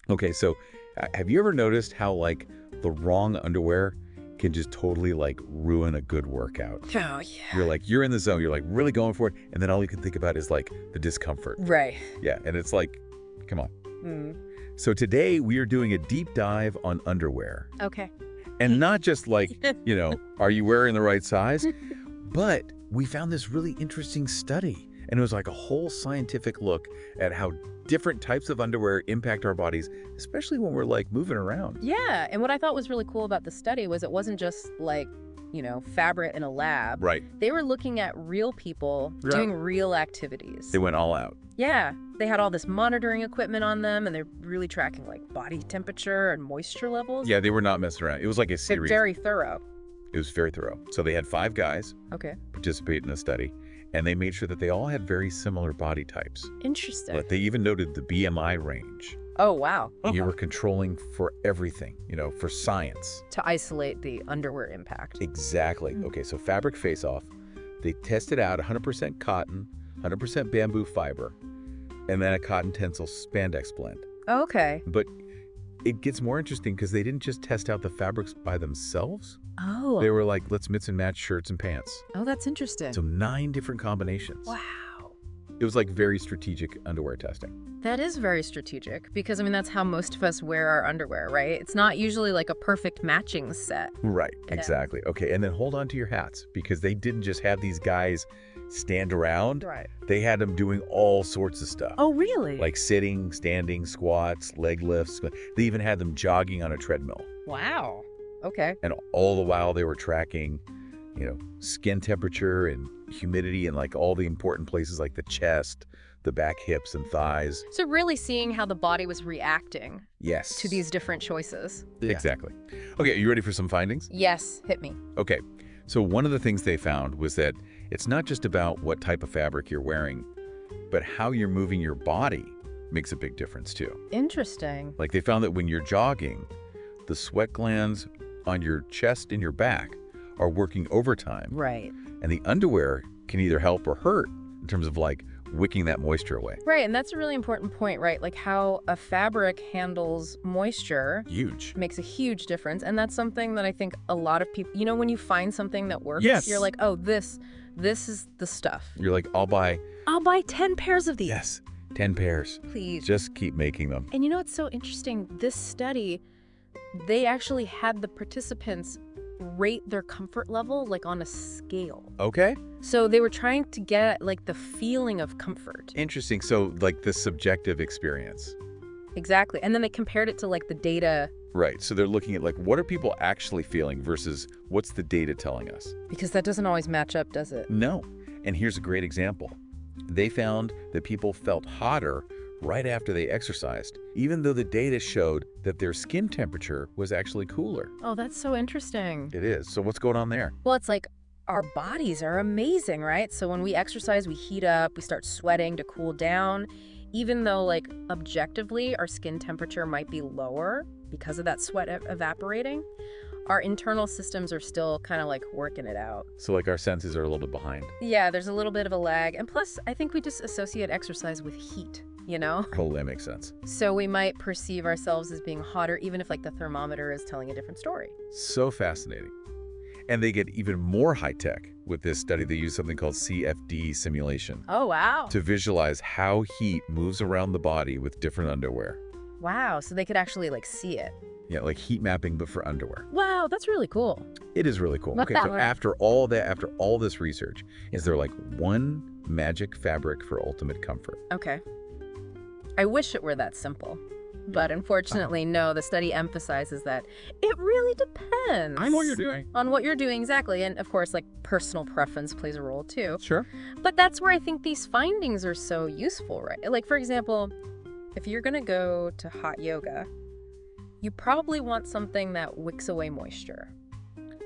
Okay, so have you ever noticed how, like, the wrong underwear can just totally, like, ruin a good workout? Oh, yeah. You're in the zone, you're, like, really going for it, and then all you can think about is, like, the discomfort. Right. Yeah, and it's like, come on. Mm. So today we are doing a deep dive on underwear. Okay. And not just like, are you wearing the right size? But we found this really interesting study. And it was like a whole scientific look at how different types of underwear impact our bodies, especially when we're like moving around. Yeah, and what I thought was really cool about the study was it wasn't just like, fabric in a lab. Right. They were looking at real people doing real activities. They went all out. Yeah, they had all this monitoring equipment on them, and they're really tracking like body temperature and moisture levels. Yeah, they were not messing around. It was like a They're series. very thorough. It was very thorough. So they had 5 guys Okay. participate in the study, and they made sure that they all had very similar body types. Interesting. But they even noted the BMI range. Oh, wow. You were controlling for everything, for science. To isolate the underwear impact. Exactly. Okay, so Fabric Face Off, they tested out 100% cotton, 100% bamboo fiber, and then a cotton tensile spandex blend. Okay. But it gets more interesting because they didn't just test out the fabrics by themselves. Oh. They were like, let's mix and match shirts and pants. Oh, that's interesting. So 9 different combinations. Wow. It was like very strategic underwear testing. That is very strategic because, that's how most of us wear our underwear, right? It's not usually like a perfect matching set. Right, Yeah. exactly. Okay, and then hold on to your hats because they didn't just have these guys stand around. Right. They had them doing all sorts of stuff. Oh, really? Like sitting, standing, squats, leg lifts. They even had them jogging on a treadmill. Wow. Okay. And all the while they were tracking, skin temperature and humidity and like all the important places like the chest, the back hips and thighs. So really seeing how the body was reacting Yes. to these different choices. Exactly. Okay, are you ready for some findings? Yes, hit me. Okay, so one of the things they found was that it's not just about what type of fabric you're wearing, but how you're moving your body makes a big difference too. Interesting. Like they found that when you're jogging, the sweat glands on your chest and your back are working overtime. Right. And the underwear can either help or hurt in terms of like wicking that moisture away. Right, and that's a really important point, right? Like how a fabric handles moisture Huge. makes a huge difference. And that's something that I think a lot of people, when you find something that works, Yes. you're like, oh, this is the stuff. You're like, I'll buy, I'll buy 10 pairs of these. yes, 10 pairs. Please. Just keep making them. And what's so interesting? This study, they actually had the participants rate their comfort level like on a scale. Okay. So they were trying to get like the feeling of comfort. Interesting. So like the subjective experience. Exactly. And then they compared it to like the data, Right. So they're looking at like what are people actually feeling versus what's the data telling us? because that doesn't always match up, does it? No. And here's a great example. They found that people felt hotter right after they exercised, even though the data showed that their skin temperature was actually cooler. Oh, that's so interesting. It is. So what's going on there? Well, it's like our bodies are amazing, right? So when we exercise, we heat up, we start sweating to cool down. Even though like objectively our skin temperature might be lower because of that sweat evaporating, our internal systems are still kind of like working it out. So like our senses are a little bit behind. Yeah, there's a little bit of a lag. And plus, I think we just associate exercise with heat, Oh, that makes sense. So we might perceive ourselves as being hotter even if like the thermometer is telling a different story. So fascinating. And they get even more high-tech with this study. They use something called CFD simulation Oh, wow. to visualize how heat moves around the body with different underwear. Wow, so they could actually like see it. Yeah, like heat mapping, but for underwear. Wow, that's really cool. It is really cool. Okay, so after all this research, is there like one magic fabric for ultimate comfort? Okay. I wish it were that simple. But unfortunately, no, the study emphasizes that it really depends. I know what you're doing. On what you're doing, exactly. And of course, like personal preference plays a role too. Sure. But that's where I think these findings are so useful, right? Like, for example, if you're going to go to hot yoga, you probably want something that wicks away moisture.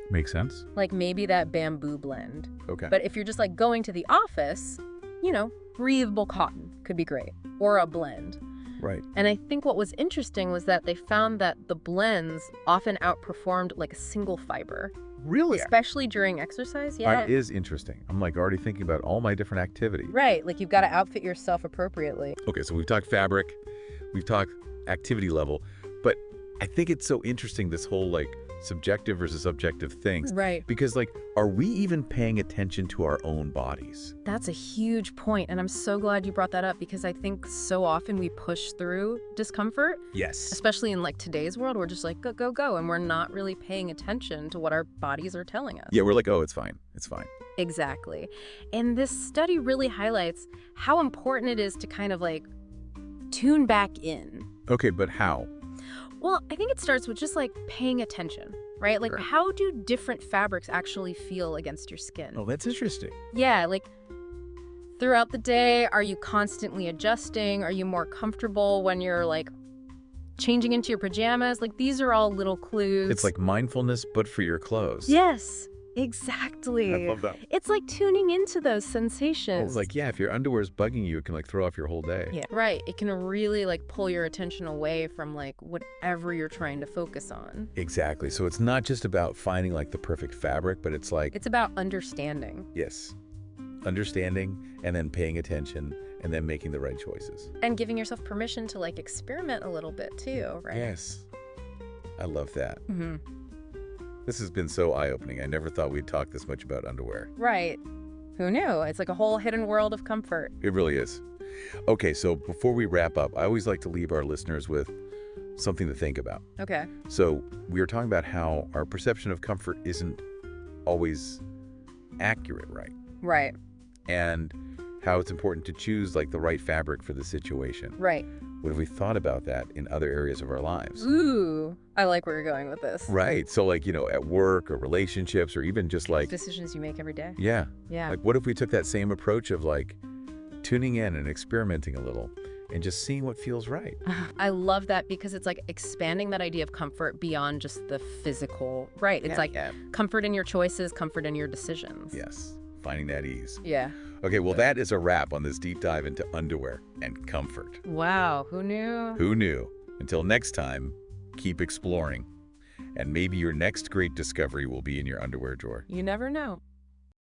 Makes sense. Like maybe that bamboo blend. Okay. But if you're just like going to the office, breathable cotton could be great. Or a blend. Right. And I think what was interesting was that they found that the blends often outperformed like a single fiber, Really? especially during exercise. Yeah. That is interesting. I'm like already thinking about all my different activities. Right. Like you've got to outfit yourself appropriately. Okay, so we've talked fabric, we've talked activity level. But I think it's so interesting, this whole like subjective versus objective things. Right. Because like, are we even paying attention to our own bodies? That's a huge point, and I'm so glad you brought that up because I think so often we push through discomfort, Yes. especially in like today's world. We're just like, go, go, go, and we're not really paying attention to what our bodies are telling us. Yeah, we're like, oh, it's fine. It's fine. Exactly. And this study really highlights how important it is to kind of like tune back in. Okay, but how? Well, I think it starts with just like paying attention, right? Like, Sure. how do different fabrics actually feel against your skin? Oh, that's interesting. Yeah, like throughout the day, are you constantly adjusting? Are you more comfortable when you're like changing into your pajamas? Like, these are all little clues. It's like mindfulness, but for your clothes. Yes, exactly. I love that. It's like tuning into those Oh, sensations. like, yeah, if your underwear is bugging you, it can like throw off your whole day. Yeah, right. It can really like pull your attention away from like whatever you're trying to focus on. Exactly. So it's not just about finding like the perfect fabric, but it's like, It's about understanding yes, understanding and then paying attention and then making the right choices. and giving yourself permission to like experiment a little bit too, right? Yes. I love that. Mm-hmm. This has been so eye-opening. I never thought we'd talk this much about underwear. Right. Who knew? It's like a whole hidden world of comfort. It really is. Okay, so before we wrap up, I always like to leave our listeners with something to think about. Okay. So we were talking about how our perception of comfort isn't always accurate, right? Right. And how it's important to choose like the right fabric for the situation. Right. What if we thought about that in other areas of our lives? Ooh, I like where you're going with this. Right. So like, at work or relationships or even just like, Decisions you make every day. yeah. Yeah. Like what if we took that same approach of like tuning in and experimenting a little and just seeing what feels right? I love that because it's like expanding that idea of comfort beyond just the physical. Right. It's like comfort in your choices, comfort in your decisions. Yes. Finding that ease. Yeah. Okay, well, that is a wrap on this deep dive into underwear and comfort. Wow. Who knew? Who knew? Until next time, keep exploring. And maybe your next great discovery will be in your underwear drawer. You never know.